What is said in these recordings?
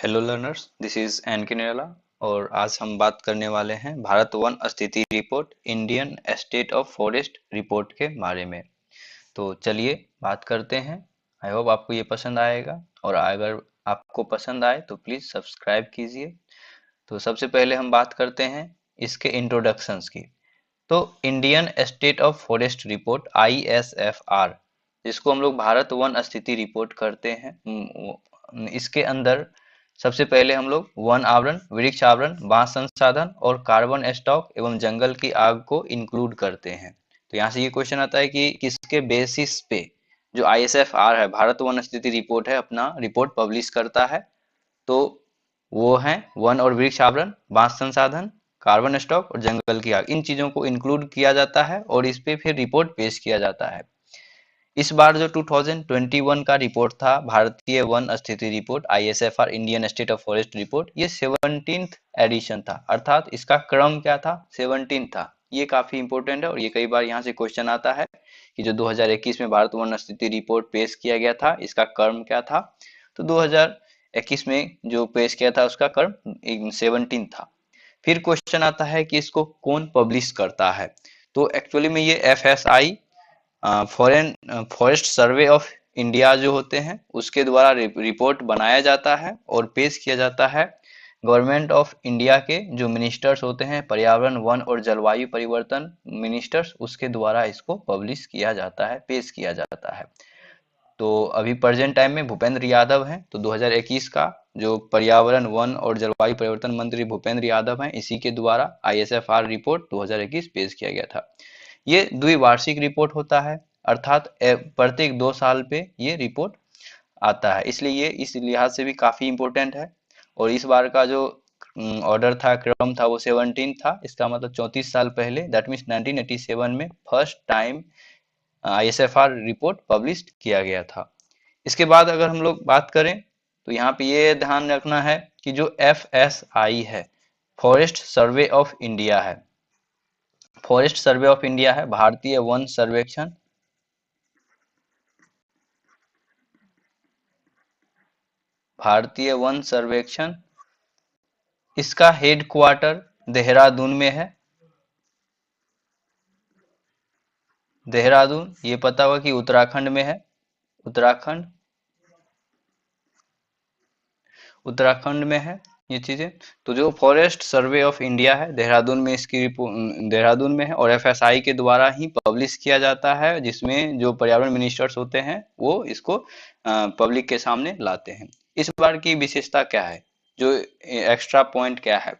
Hello learners, this is an के निराला। और आज हम बात करने वाले हैं भारत वन स्थिति report Indian state of forest report के बारे में। तो चलिए बात करते हैं। आई होप आपको ये पसंद आएगा, और अगर आपको पसंद आए तो प्लीज़ सब्सक्राइब कीजिए। तो सबसे पहले हम बात करते हैं इसके इंट्रोडक्शंस की। तो Indian state of forest report ISFR, जिसको हम लोग भारत वन स्थिति रिपोर्ट करते हैं, इसके अंदर सबसे पहले हम लोग वन आवरण, वृक्ष आवरण, बांस संसाधन और कार्बन स्टॉक एवं जंगल की आग को इंक्लूड करते हैं। तो यहाँ से ये क्वेश्चन आता है कि किसके बेसिस पे जो ISFR है, भारत वन स्थिति रिपोर्ट है, अपना रिपोर्ट पब्लिश करता है। तो वो है वन और वृक्ष आवरण, बांस संसाधन, कार्बन स्टॉक और जंगल की आग। इन चीजों को इंक्लूड किया जाता है और इस पे फिर रिपोर्ट पेश किया जाता है। इस बार जो 2021 का रिपोर्ट था, भारतीय वन स्थिति report ISFR Indian state of forest report, ये 17th एडिशन था, अर्थात इसका क्रम क्या था, 17 था। ये काफी इंपॉर्टेंट है और ये कई बार यहाँ से क्वेश्चन आता है कि जो 2021 में भारत वन स्थिति रिपोर्ट पेश किया गया था, इसका क्रम क्या था। तो 2021 में जो पेश किया था उसका क्रम 17 था। फिर क्वेश्चन आता है कि इसको कौन पब्लिश करता है। तो एक्चुअली में ये FSI, foreign forest survey of India जो होते हैं, उसके द्वारा रिपोर्ट बनाया जाता है और पेश किया जाता है। गवर्नमेंट ऑफ इंडिया के जो मिनिस्टर्स होते हैं, पर्यावरण, वन और जलवायु परिवर्तन मिनिस्टर्स, उसके द्वारा इसको पब्लिश किया जाता है, पेश किया जाता है। तो अभी प्रेजेंट टाइम में भूपेंद्र यादव हैं। तो 2021 का जो पर्यावरण, वन और जलवायु परिवर्तन मंत्री भूपेंद्र यादव हैं, इसी के द्वारा ISFR रिपोर्ट 2021 पेश किया गया था। ये द्विवार्षिक रिपोर्ट होता है, अर्थात प्रत्येक 2 साल पे ये रिपोर्ट आता है, इसलिए ये इस लिहाज से भी काफी इम्पोर्टेंट है। और इस बार का जो ऑर्डर था, क्रम था, वो 17 था। इसका मतलब 34 साल पहले, दैट मीन्स 1987 में first time ISFR report publish किया गया था। इसके बाद अगर हम लोग बात करें तो यहाँ पे ये ध्यान रखना है कि जो FSI है, फॉरेस्ट सर्वे ऑफ इंडिया है, फॉरेस्ट सर्वे ऑफ इंडिया है, भारतीय वन सर्वेक्षण, भारतीय वन सर्वेक्षण, इसका हेड क्वार्टर देहरादून में है। देहरादून, ये पता हुआ कि उत्तराखंड में है, उत्तराखंड, उत्तराखंड में है ये चीजें। तो जो फॉरेस्ट सर्वे ऑफ इंडिया है, देहरादून में इसकी रिपोर्ट देहरादून में है और FSI के द्वारा ही पब्लिश किया जाता है, जिसमें जो पर्यावरण मिनिस्टर्स होते हैं वो इसको पब्लिक के सामने लाते हैं। इस बार की विशेषता क्या है, जो एक्स्ट्रा पॉइंट क्या है।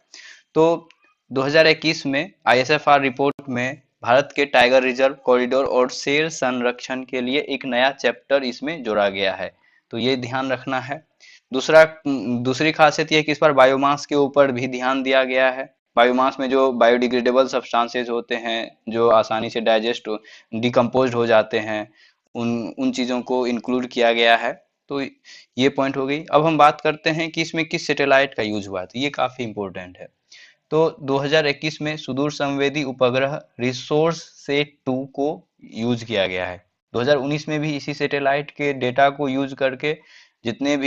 तो 2021 में ISFR रिपोर्ट में भारत के टाइगर रिजर्व कॉरिडोर और शेर संरक्षण के लिए एक नया चैप्टर इसमें जोड़ा गया है। तो ये ध्यान रखना है। दूसरी खासियत यह है कि इस पर बायोमास के ऊपर भी ध्यान दिया गया है। बायोमास में जो बायोडिग्रेडेबल सब्सटेंसेज होते हैं, जो आसानी से डाइजेस्ट डिकम्पोज हो जाते हैं, उन उन चीज़ों को इंक्लूड किया गया है। तो ये पॉइंट हो गई। अब हम बात करते हैं कि इसमें किस सैटेलाइट का यूज हुआ है, तो ये काफ़ी इंपॉर्टेंट है। तो 2021 में सुदूर संवेदी उपग्रह रिसोर्स सेट 2 को यूज किया गया है। 2019 में भी इसी सैटेलाइट के डेटा को यूज करके जितने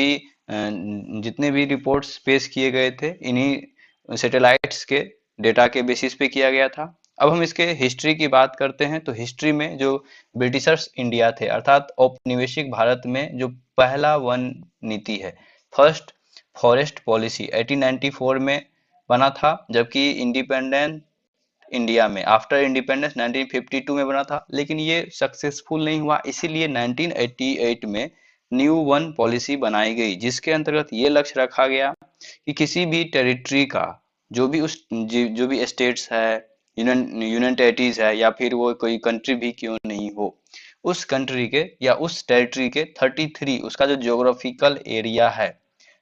भी रिपोर्ट्स पेश किए गए थे, इन्हीं सैटेलाइट्स के डेटा के बेसिस पे किया गया था। अब हम इसके हिस्ट्री की बात करते हैं। तो हिस्ट्री में जो ब्रिटिशर्स इंडिया थे, अर्थात औपनिवेशिक भारत में जो पहला वन नीति है, फर्स्ट फॉरेस्ट पॉलिसी 1894 में बना था, जबकि इंडिपेंडेंट इंडिया में आफ्टर इंडिपेंडेंस 1952 में बना था, लेकिन ये सक्सेसफुल नहीं हुआ। इसीलिए 1988 में न्यू वन पॉलिसी बनाई गई, जिसके अंतर्गत ये लक्ष्य रखा गया कि किसी भी टेरिटरी का, जो भी स्टेट्स है, यूनियन टेरिटरीज है, या फिर वो कोई कंट्री भी क्यों नहीं हो, उस कंट्री के या उस टेरिटरी के 33, उसका जो ज्योग्राफिकल एरिया है,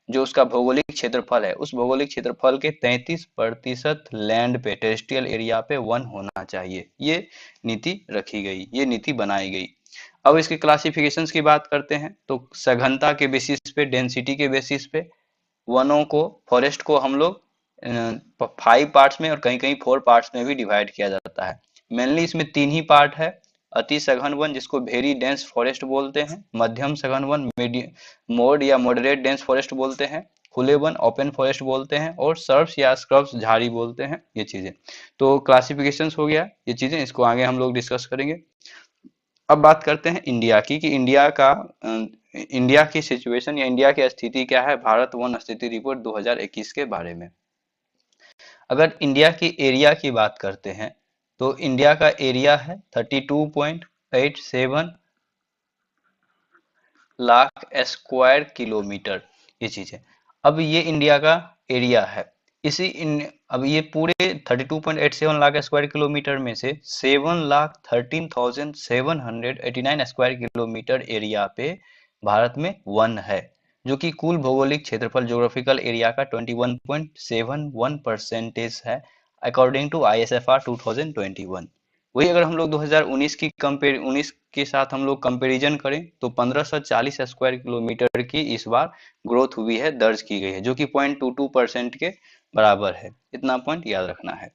जो उसका भौगोलिक क्षेत्रफल है, उस भौगोलिक क्षेत्रफल के 33% लैंड पे, टेरेस्ट्रियल एरिया पे वन होना चाहिए। ये नीति रखी गई, ये नीति बनाई गई। अब इसके क्लासिफिकेशंस की बात करते हैं। तो सघनता के बेसिस पे, डेंसिटी के बेसिस पे वनों को, फॉरेस्ट को हम लोग 5 पार्ट्स में और कहीं कहीं 4 पार्ट्स में भी डिवाइड किया जाता है। मेनली इसमें 3 ही पार्ट है। अति सघन वन, जिसको वेरी डेंस फॉरेस्ट बोलते हैं, मध्यम सघन वन, मोड या मॉडरेट डेंस फॉरेस्ट बोलते हैं, खुले वन ओपन फॉरेस्ट बोलते हैं, और सर्ब्स या स्क्रब्स झाड़ी बोलते हैं, ये चीजें। तो क्लासिफिकेशंस हो गया ये चीजें, इसको आगे हम लोग डिस्कस करेंगे। अब बात करते हैं इंडिया की, कि इंडिया की सिचुएशन या इंडिया की स्थिति क्या है भारत वन स्थिति रिपोर्ट 2021 के बारे में। अगर इंडिया की एरिया की बात करते हैं तो इंडिया का एरिया है 32.87 लाख स्क्वायर किलोमीटर, ये चीज है। अब ये इंडिया का एरिया है। अब ये पूरे 32.87 लाख स्क्वायर किलोमीटर में से 7,13,789 स्क्वायर किलोमीटर एरिया पे भारत में वन है, जो कि कुल भौगोलिक क्षेत्रफल ज्योग्राफिकल एरिया का 21.71% है, अकॉर्डिंग टू ISFR 2021। वही अगर हम लोग 2019 के साथ हम लोग कंपैरिजन करें तो 1540 स्क्वायर किलोमीटर की इस बार ग्रोथ हुई है, दर्ज की गई है, जो कि 0.22% के बराबर है। इतना पॉइंट याद रखना है।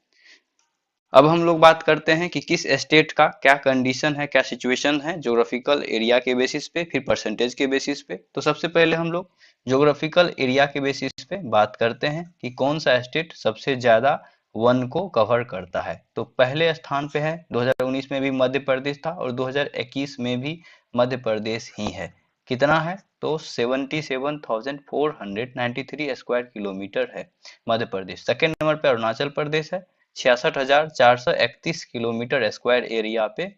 अब हम लोग बात करते हैं कि किस स्टेट का क्या कंडीशन है, क्या सिचुएशन है ज्योग्राफिकल एरिया के बेसिस पे, फिर परसेंटेज के बेसिस पे। तो सबसे पहले हम लोग ज्योग्राफिकल एरिया के बेसिस पे बात करते हैं कि कौन सा स्टेट सबसे ज्यादा वन को कवर करता है। तो पहले स्थान पे है, 2019 में भी मध्य प्रदेश था और 2021 में भी मध्य प्रदेश ही है। कितना है तो 77,493 स्क्वायर किलोमीटर है मध्य प्रदेश। सेकेंड नंबर पे अरुणाचल प्रदेश है, 66,431 किलोमीटर स्क्वायर एरिया पे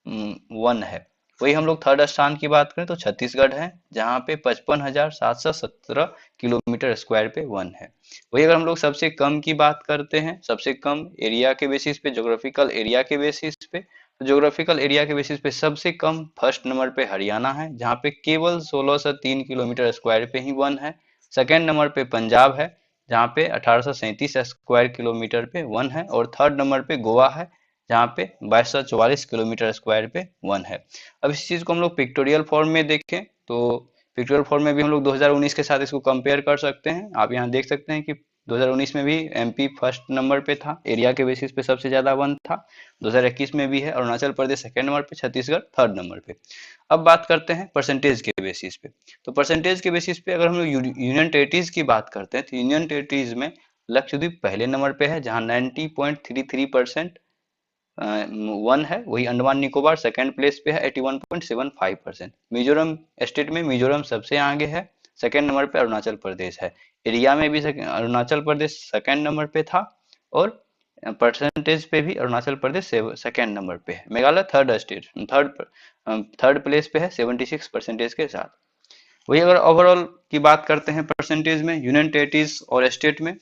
वन है। वही हम लोग थर्ड स्थान की बात करें तो छत्तीसगढ़ है, जहाँ पे 55,717 किलोमीटर स्क्वायर पे वन है। वही अगर हम लोग सबसे कम की बात करते हैं, सबसे कम एरिया के बेसिस पे, ज्योग्राफिकल एरिया के बेसिस पे, तो ज्योग्राफिकल एरिया के बेसिस पे सबसे कम फर्स्ट नंबर पे हरियाणा है, जहाँ पे केवल 1603 किलोमीटर स्क्वायर पे ही वन है। सेकेंड नंबर पे पंजाब है, जहाँ पे 1837 स्क्वायर किलोमीटर पे वन है, और थर्ड नंबर पे गोवा है, जहाँ पे 2244 किलोमीटर स्क्वायर पे वन है। अब इस चीज को हम लोग पिक्टोरियल फॉर्म में देखें तो पिक्टोरियल फॉर्म में भी हम लोग 2019 के साथ इसको कंपेयर कर सकते हैं। आप यहाँ देख सकते हैं कि 2019 में भी एमपी फर्स्ट नंबर पे था, एरिया के बेसिस पे सबसे ज्यादा वन था। 2021 में भी है, अरुणाचल प्रदेश सेकेंड नंबर पे, छत्तीसगढ़ थर्ड नंबर पे। अब बात करते हैं परसेंटेज के बेसिस पे। तो परसेंटेज के बेसिस पे अगर हम लोग यूनियन टेरिटरीज की बात करते हैं तो यूनियन टेरिटरीज में लक्षद्वीप पहले नंबर पे है, जहाँ 90.33% वन है। वही अंडमान निकोबार सेकंड प्लेस पे है, 81.75%। मिजोरम स्टेट में मिजोरम सबसे आगे है, सेकंड नंबर पे अरुणाचल प्रदेश है। एरिया में भी अरुणाचल प्रदेश सेकंड नंबर पे था, और परसेंटेज पे भी अरुणाचल प्रदेश सेकंड नंबर पे है। मेघालय थर्ड प्लेस पे है 76% के साथ। वही अगर ओवरऑल की बात करते हैं परसेंटेज में यूनियन टेरिटरीज और स्टेट में,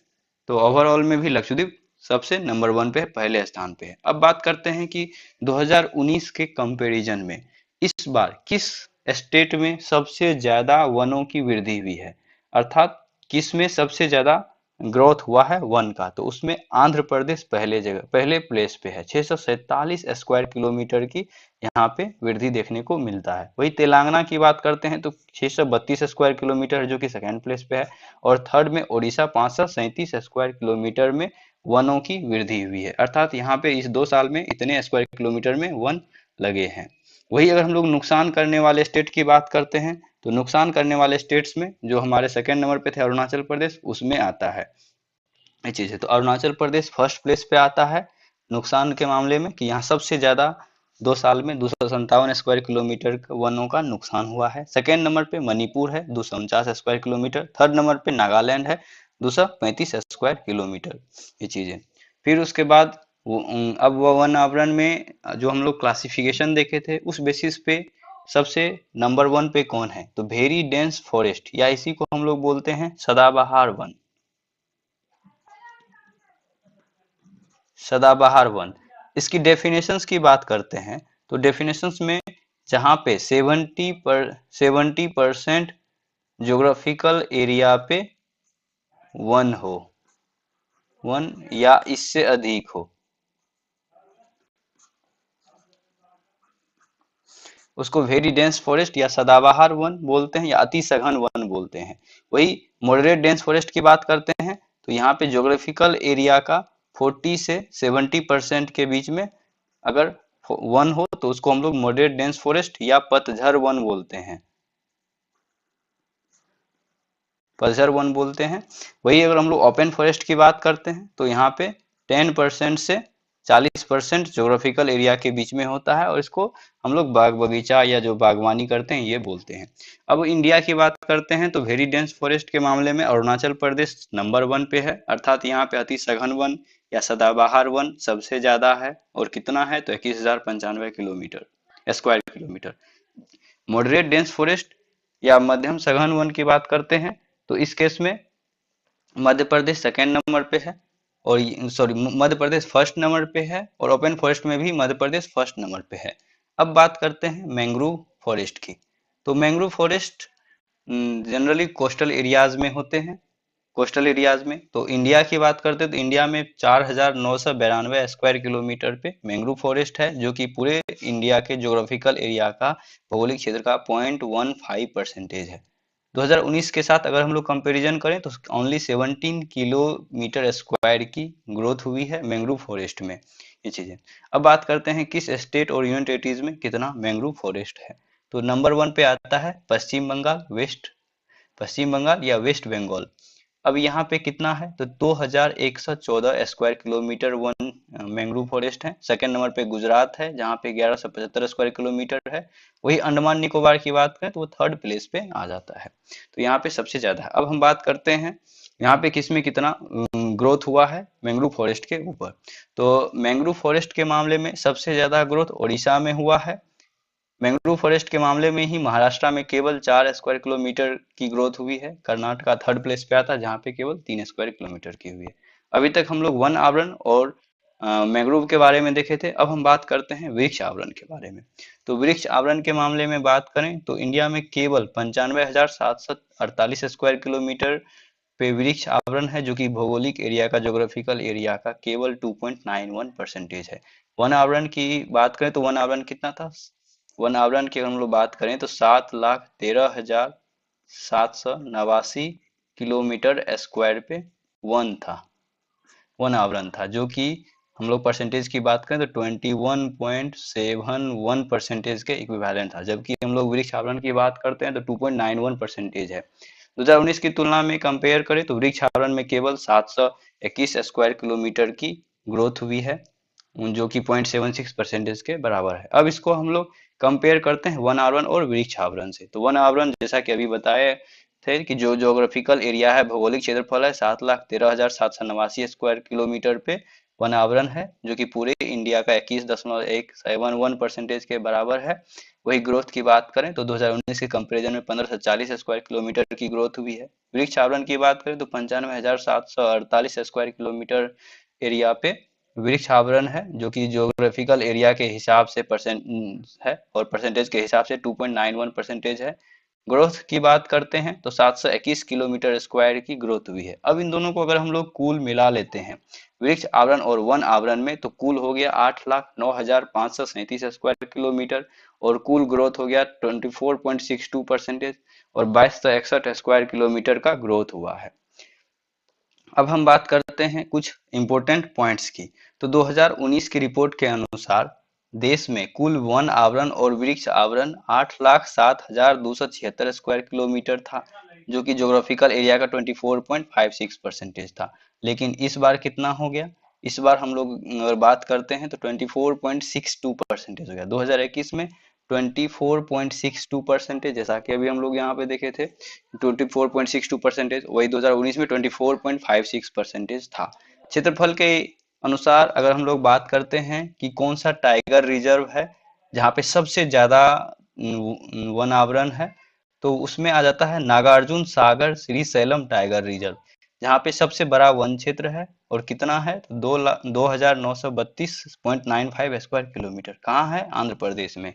तो ओवरऑल में भी लक्षद्वीप सबसे नंबर वन पे पहले स्थान पे है। अब बात करते हैं कि 2019 के कंपैरिजन में इस बार किस स्टेट में सबसे ज्यादा वनों की वृद्धि हुई है, अर्थात किस में सबसे ज्यादा ग्रोथ हुआ है वन का। तो उसमें आंध्र प्रदेश पहले प्लेस पे है, 647 स्क्वायर किलोमीटर की यहाँ पे वृद्धि देखने को मिलता है। वही तेलंगाना की बात करते हैं तो 632 स्क्वायर किलोमीटर, जो कि सेकेंड प्लेस पे है, और थर्ड में ओडिशा 537 स्क्वायर किलोमीटर में वनों की वृद्धि हुई है। अर्थात यहाँ पे इस 2 साल में इतने स्क्वायर किलोमीटर में वन लगे हैं। वही अगर हम लोग नुकसान करने वाले स्टेट की बात करते हैं तो नुकसान करने वाले स्टेट्स में जो हमारे सेकेंड नंबर पे थे अरुणाचल प्रदेश, उसमें आता है ये चीज है। तो अरुणाचल प्रदेश फर्स्ट प्लेस पे आता है नुकसान के मामले में, कि यहाँ सबसे ज्यादा 2 साल में 257 स्क्वायर किलोमीटर वनों का नुकसान हुआ है। सेकेंड नंबर पे मणिपुर है, 249 स्क्वायर किलोमीटर। थर्ड नंबर पे नागालैंड है, 235 स्क्वायर किलोमीटर, ये चीजें। फिर उसके बाद अब वन आवरण में जो हम लोग क्लासिफिकेशन देखे थे उस बेसिस पे सबसे नंबर वन पे कौन है, तो वेरी डेंस फॉरेस्ट, या इसी को हम लोग बोलते हैं सदाबहार वन। सदाबहार वन, इसकी डेफिनेशंस की बात करते हैं तो डेफिनेशंस में जहां पे 70% ज्योग्राफिकल एरिया पे वन हो, वन या इससे अधिक हो, उसको वेरी डेंस फॉरेस्ट या सदाबहार वन बोलते हैं, या अति सघन वन बोलते हैं। वही मॉडरेट डेंस फॉरेस्ट की बात करते हैं तो यहाँ पे ज्योग्राफिकल एरिया का 40 से 70% के बीच में अगर वन हो तो उसको हम लोग मॉडरेट डेंस फॉरेस्ट या पतझर वन बोलते हैं। पतझड़ वन बोलते हैं। वही अगर हम लोग ओपन फॉरेस्ट की बात करते हैं तो यहाँ पे 10% से 40% जोग्राफिकल एरिया के बीच में होता है, और इसको हम लोग बाग बगीचा या जो बागवानी करते हैं ये बोलते हैं। अब इंडिया की बात करते हैं तो वेरी डेंस फॉरेस्ट के मामले में अरुणाचल प्रदेश नंबर 1 पे है, अर्थात यहाँ पे अति सघन वन या सदाबहार वन सबसे ज्यादा है, और कितना है तो 21,095 kilometre square kilometre. Moderate dense forest या मध्यम सघन वन की बात करते हैं तो इस केस में मध्य प्रदेश सेकेंड नंबर पे है, और sorry Madhya Pradesh first number पे है, और ओपन फॉरेस्ट में भी मध्य प्रदेश फर्स्ट नंबर पे है। अब बात करते हैं मैंग्रोव फॉरेस्ट की। तो mangrove forest generally coastal areas में होते हैं। कोस्टल एरियाज में तो इंडिया की बात करते हैं तो इंडिया में 4,992 स्क्वायर किलोमीटर पे मैंग्रोव फॉरेस्ट है, जो कि पूरे इंडिया के ज्योग्राफिकल एरिया का भौगोलिक क्षेत्र का 0.15% है। 2019 के साथ अगर हम लोग कंपैरिजन करें तो ओनली 17 किलोमीटर स्क्वायर की ग्रोथ हुई है मैंग्रोव फॉरेस्ट में, ये चीजें। अब बात करते हैं किस स्टेट और यूनियन टेरिटरीज में कितना मैंग्रोव फॉरेस्ट है। तो नंबर 1 पे आता है पश्चिम बंगाल या वेस्ट बंगाल। अब यहाँ पे कितना है तो 2114 square kilometre one mangrove forest है। सेकंड नंबर पे गुजरात है जहाँ पे 1175 स्क्वायर किलोमीटर है। वही अंडमान निकोबार की बात करें तो वो थर्ड प्लेस पे आ जाता है, तो यहाँ पे सबसे ज्यादा है। अब हम बात करते हैं यहाँ पे किसमें कितना ग्रोथ हुआ है मैंग्रोव फॉरेस्ट के ऊपर। तो मैंग्रोव फॉरेस्ट के मामले में सबसे ज्यादा ग्रोथ उड़ीसा में हुआ है। मैंग्रोव फॉरेस्ट के मामले में ही महाराष्ट्र में केवल 4 स्क्वायर किलोमीटर की ग्रोथ हुई है। कर्नाटका थर्ड प्लेस पे आता है जहाँ पे केवल 3 स्क्वायर किलोमीटर की हुई है। अभी तक हम लोग वन आवरण और मैंग्रोव के बारे में देखे थे। अब हम बात करते हैं वृक्ष आवरण के बारे में। तो वृक्ष आवरण के मामले में बात करें तो इंडिया में केवल 95,748 स्क्वायर किलोमीटर पे वृक्ष आवरण है, जो कि भौगोलिक एरिया का ज्योग्राफिकल एरिया का केवल 2.91% है। वन आवरण की बात करें तो वन आवरण कितना था, वन आवरण की हम लोग बात करें तो 7,13,789 किलोमीटर स्क्वायर पे वन था, वन आवरण था, जो कि हम लोग परसेंटेज की बात करें तो 21.71% के इक्विवेलेंट था, जबकि हम लोग वृक्ष आवरण की बात करते हैं तो 2.91% है। 2019 की तुलना में कंपेयर करें तो वृक्ष आवरण में केवल 721 स्क्वायर किलोमीटर की ग्रोथ हुई है, जो कि 0.76% के बराबर है। अब इसको हम लोग कंपेयर करते हैं वन आवरण और वृक्ष आवरण से। तो वन आवरण जैसा कि अभी बताए थे कि जो ज्योग्राफिकल एरिया है भौगोलिक क्षेत्रफल है 7,13,789 स्क्वायर किलोमीटर पे वन आवरण है, जो कि पूरे इंडिया का 21.171% के बराबर है। वही ग्रोथ की बात करें तो 2019 के कंपेरिजन में 1540 स्क्वायर किलोमीटर की ग्रोथ हुई है। वृक्ष आवरण की बात करें तो 95,748 स्क्वायर किलोमीटर एरिया पे वृक्ष आवरण है, जो कि ज्योग्राफिकल एरिया के हिसाब से परसेंट है, और परसेंटेज के हिसाब से 2.91% है। ग्रोथ की बात करते हैं तो 721 किलोमीटर स्क्वायर की ग्रोथ हुई है। अब इन दोनों को अगर हम लोग कुल मिला लेते हैं वृक्ष आवरण और वन आवरण में, तो कुल हो गया 8,09,537 स्क्वायर किलोमीटर, और कुल ग्रोथ हो गया 24.62%, और 2261 स्क्वायर किलोमीटर का ग्रोथ हुआ है। अब हम बात करते हैं कुछ इंपॉर्टेंट पॉइंट्स की। तो 2019 की रिपोर्ट के अनुसार देश में कुल वन आवरण और वृक्ष आवरण 8,07,276 स्क्वायर किलोमीटर था, जो कि ज्योग्राफिकल एरिया का 24.56% था। लेकिन इस बार कितना हो गया, इस बार हम लोग अगर बात करते हैं तो 24.62% हो गया। 2021 में 24.62%, जैसा कि अभी हम लोग यहाँ पे देखे थे 24.62%, वही 2019 में 24.56% था। क्षेत्रफल के अनुसार अगर हम लोग बात करते हैं कि कौन सा टाइगर रिजर्व है जहाँ पे सबसे ज्यादा वन आवरण है, तो उसमें आ जाता है Nagarjuna Sagar Shri slam tiger reserve, जहाँ पे सबसे बड़ा वन क्षेत्र है, और कितना है तो 2,932.95 स्क्वायर किलोमीटर। कहाँ है, आंध्र प्रदेश में।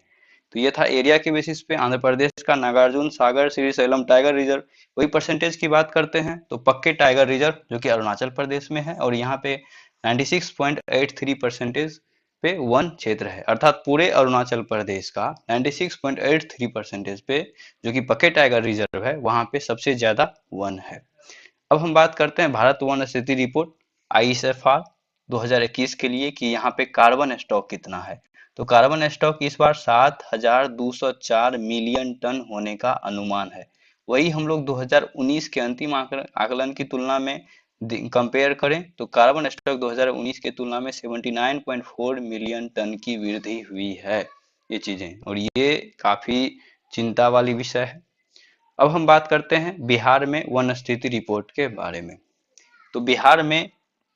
तो ये था एरिया के बेसिस पे आंध्र प्रदेश का Nagarjuna Sagar Shri slam tiger reserve. वही परसेंटेज की बात करते हैं तो पक्के टाइगर रिजर्व जो कि अरुणाचल प्रदेश में है, और यहाँ पे 96.83% पे वन क्षेत्र है, अर्थात पूरे अरुणाचल प्रदेश का 96.83% पे जो कि पक्के टाइगर रिजर्व है वहां पे सबसे ज्यादा वन है। अब हम बात करते हैं भारत वन स्थिति रिपोर्ट ISFR 2021 के लिए कि यहाँ पे कार्बन स्टॉक कितना है। तो कार्बन स्टॉक इस बार 7,204 मिलियन टन होने का अनुमान है। वही हम लोग 2019 के अंतिम आकलन की तुलना में कंपेयर करें तो कार्बन स्टॉक 2019 के तुलना में 79.4 मिलियन टन की वृद्धि हुई है। ये चीजें, और ये काफी चिंता वाली विषय है। अब हम बात करते हैं बिहार में वन स्थिति रिपोर्ट के बारे में। तो बिहार में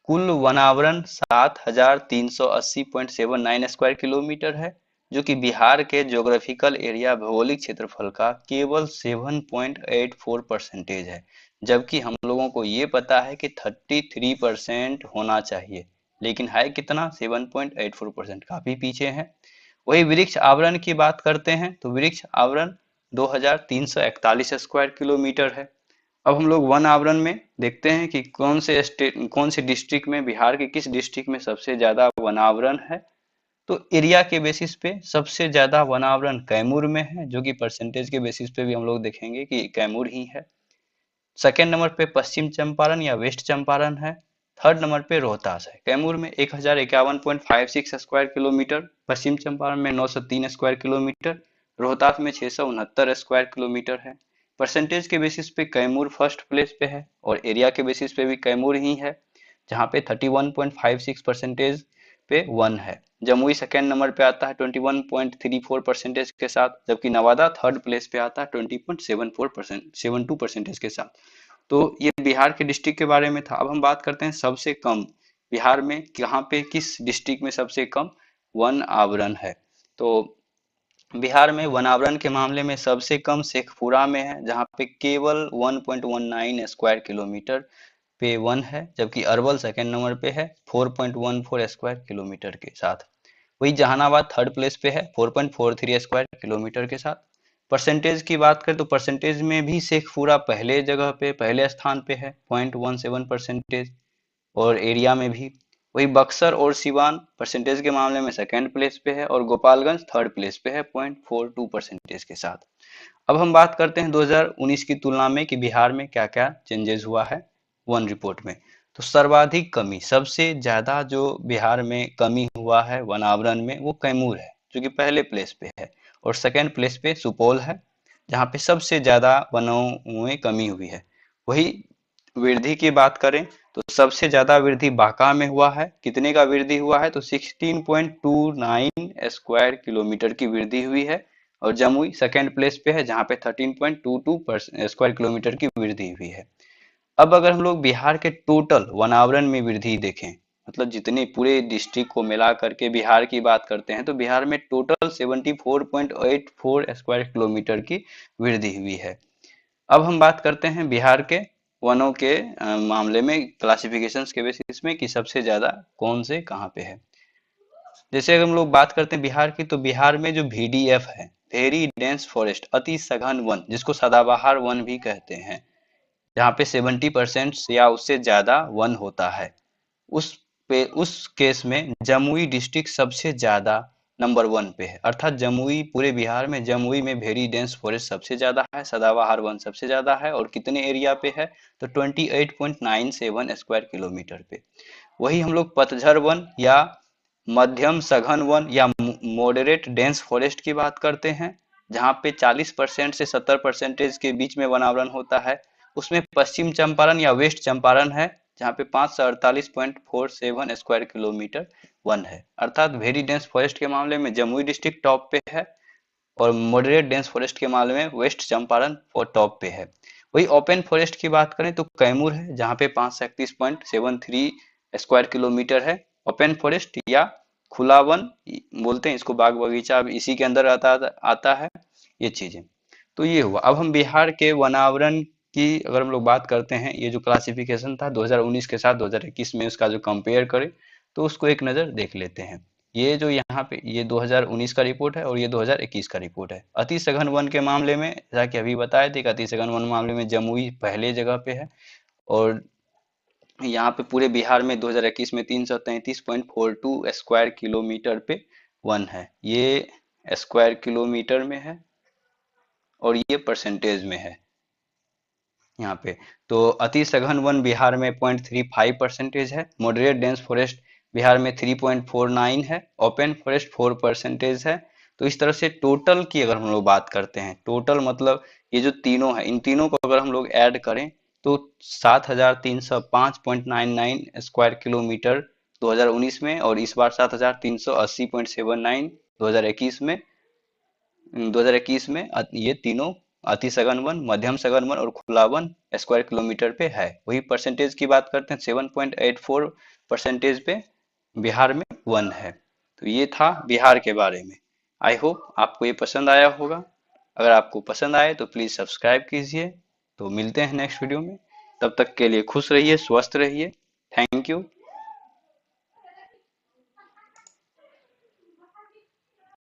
कुल वनावरण 7380.79 स्क्वायर किलोमीटर है, जो कि बिहार के ज्योग्राफिकल एरिया भौगोलिक क्षेत्रफल का केवल 7.84% है। जबकि हम लोगों को ये पता है कि 33% होना चाहिए, लेकिन है कितना, 7.84%, काफी पीछे है। वही वृक्ष आवरण की बात करते हैं तो वृक्ष आवरण 2341 स्क्वायर किलोमीटर है। अब हम लोग वन आवरण में देखते हैं कि कौन से डिस्ट्रिक्ट में, बिहार के किस डिस्ट्रिक्ट में सबसे ज्यादा वन आवरण है। तो एरिया के बेसिस पे सबसे ज्यादा वन आवरण कैमूर में है, जो कि परसेंटेज के बेसिस पे भी हम लोग देखेंगे कि कैमूर ही है। सेकेंड नंबर पे पश्चिम चंपारण या वेस्ट चंपारण है। थर्ड नंबर पे रोहतास है। कैमूर में 1051.56 स्क्वायर किलोमीटर, पश्चिम चंपारण में 903 स्क्वायर किलोमीटर, रोहतास में 669 स्क्वायर किलोमीटर है। परसेंटेज के बेसिस पे कैमूर फर्स्ट प्लेस पे है, और एरिया के बेसिस पे भी कैमूर ही है, जहाँ पे 31.56% पे वन है। जमुई सेकेंड नंबर पे आता है 21.34% के साथ, जबकि नवादा थर्ड प्लेस पे आता है 20.72% के साथ। तो ये बिहार के डिस्ट्रिक्ट के बारे में था। अब हम बात करते हैं सबसे कम, बिहार में कहाँ पे, किस डिस्ट्रिक्ट में सबसे कम वन आवरण है। तो बिहार में वनावरण के मामले में सबसे कम शेखपुरा में है, जहाँ पे केवल 1.19 स्क्वायर किलोमीटर पे वन है, जबकि अरवल सेकेंड नंबर पे है 4.14 स्क्वायर किलोमीटर के साथ। वही जहानाबाद थर्ड प्लेस पे है 4.43 स्क्वायर किलोमीटर के साथ। परसेंटेज की बात करें तो परसेंटेज में भी शेखपुरा पहले जगह पे, पहले स्थान पे है 0.17%, और एरिया में भी। वही बक्सर और सिवान परसेंटेज के मामले में सेकेंड प्लेस पे है, और गोपालगंज थर्ड प्लेस पे है 0.42% के साथ। अब हम बात करते हैं 2019 की तुलना में कि बिहार में क्या क्या चेंजेस हुआ है वन रिपोर्ट में। तो सर्वाधिक कमी, सबसे ज्यादा जो बिहार में कमी हुआ है वन आवरण में, वो कैमूर है, जो कि पहले प्लेस पे है। और सेकेंड प्लेस पे सुपौल है, जहाँ पे सबसे ज्यादा वनों में कमी हुई है। वही वृद्धि की बात करें तो सबसे ज्यादा वृद्धि बांका में हुआ है। कितने का वृद्धि हुआ है, तो 16.29 स्क्वायर किलोमीटर की वृद्धि हुई है। और जमुई सेकेंड प्लेस पे है, जहाँ पे 13.22 स्क्वायर किलोमीटर की वृद्धि हुई है। अब अगर हम लोग बिहार के टोटल वनावरण में वृद्धि देखें, मतलब जितने पूरे डिस्ट्रिक्ट को मिला करके बिहार की बात करते हैं, तो बिहार में टोटल 74.84 स्क्वायर किलोमीटर की वृद्धि हुई है। अब हम बात करते हैं बिहार के वनों के मामले में क्लासिफिकेशंस के बेसिस में कि सबसे ज्यादा कौन से कहाँ पे है। जैसे अगर हम लोग बात करते हैं बिहार की, तो बिहार में जो VDF है, वेरी डेंस फॉरेस्ट, अति सघन वन, जिसको सदाबहार वन भी कहते हैं, जहाँ पे 70% या उससे ज्यादा वन होता है, उस केस में जमुई डिस्ट्रिक्ट सबसे ज्यादा नंबर वन पे है। अर्थात जमुई, पूरे बिहार में जमुई में वेरी डेंस फॉरेस्ट सबसे ज्यादा है, सदाबहार वन सबसे ज्यादा है, और कितने एरिया पे है, तो 28.97 स्क्वायर किलोमीटर पे। वही हम लोग पतझड़ वन या मध्यम सघन वन या मॉडरेट डेंस फॉरेस्ट की बात करते हैं, जहाँ पे 40% से 70% के बीच में वनावरण होता है। उसमें पश्चिम चंपारण या वेस्ट चंपारण है, जहाँ पे 548.47 स्क्वायर किलोमीटर वन है। अर्थात वेरी डेंस फॉरेस्ट के मामले में जमुई डिस्ट्रिक्ट टॉप पे है, और मॉडरेट डेंस फॉरेस्ट के मामले में वेस्ट चंपारण और टॉप पे है। वही ओपन फॉरेस्ट की बात करें तो कैमूर है, जहाँ पे 531.73 स्क्वायर किलोमीटर है ओपन फॉरेस्ट, या खुला वन बोलते हैं इसको, बाग बगीचा अब इसी के अंदर आता है ये चीजें। तो ये हुआ। अब हम बिहार के वनावरण की अगर हम लोग बात करते हैं, ये जो क्लासिफिकेशन था 2019 के साथ 2021 में, उसका जो कंपेयर करें, तो उसको एक नज़र देख लेते हैं। ये जो यहाँ पे ये 2019 का रिपोर्ट है, और ये 2021 का रिपोर्ट है। अति सघन वन के मामले में, जैसा कि अभी बताए थे कि अति सघन वन मामले में जमुई पहले जगह पे है, और यहाँ पे पूरे बिहार में 2021 में 333.42 स्क्वायर किलोमीटर पे वन है। ये स्क्वायर किलोमीटर में है, और ये परसेंटेज में है यहाँ पे। तो अति सघन वन बिहार में 0.35% है, मॉडरेट डेंस फॉरेस्ट बिहार में 3.49 है, ओपन फॉरेस्ट 4% है। तो इस तरह से टोटल की अगर हम लोग बात करते हैं, टोटल मतलब ये जो तीनों है, इन तीनों को अगर हम लोग ऐड करें तो 7,305.99 स्क्वायर किलोमीटर 2019 में, और इस बार 7,380.79 2021 में, 2021 में ये तीनों अति सघन वन, मध्यम सघन वन और खुला वन स्क्वायर किलोमीटर पे है। वही परसेंटेज की बात करते हैं, 7.84 परसेंटेज पे बिहार में वन है। तो ये था बिहार के बारे में। आई होप आपको ये पसंद आया होगा। अगर आपको पसंद आए तो प्लीज सब्सक्राइब कीजिए। तो मिलते हैं नेक्स्ट वीडियो में, तब तक के लिए खुश रहिए, स्वस्थ रहिए। Thank you.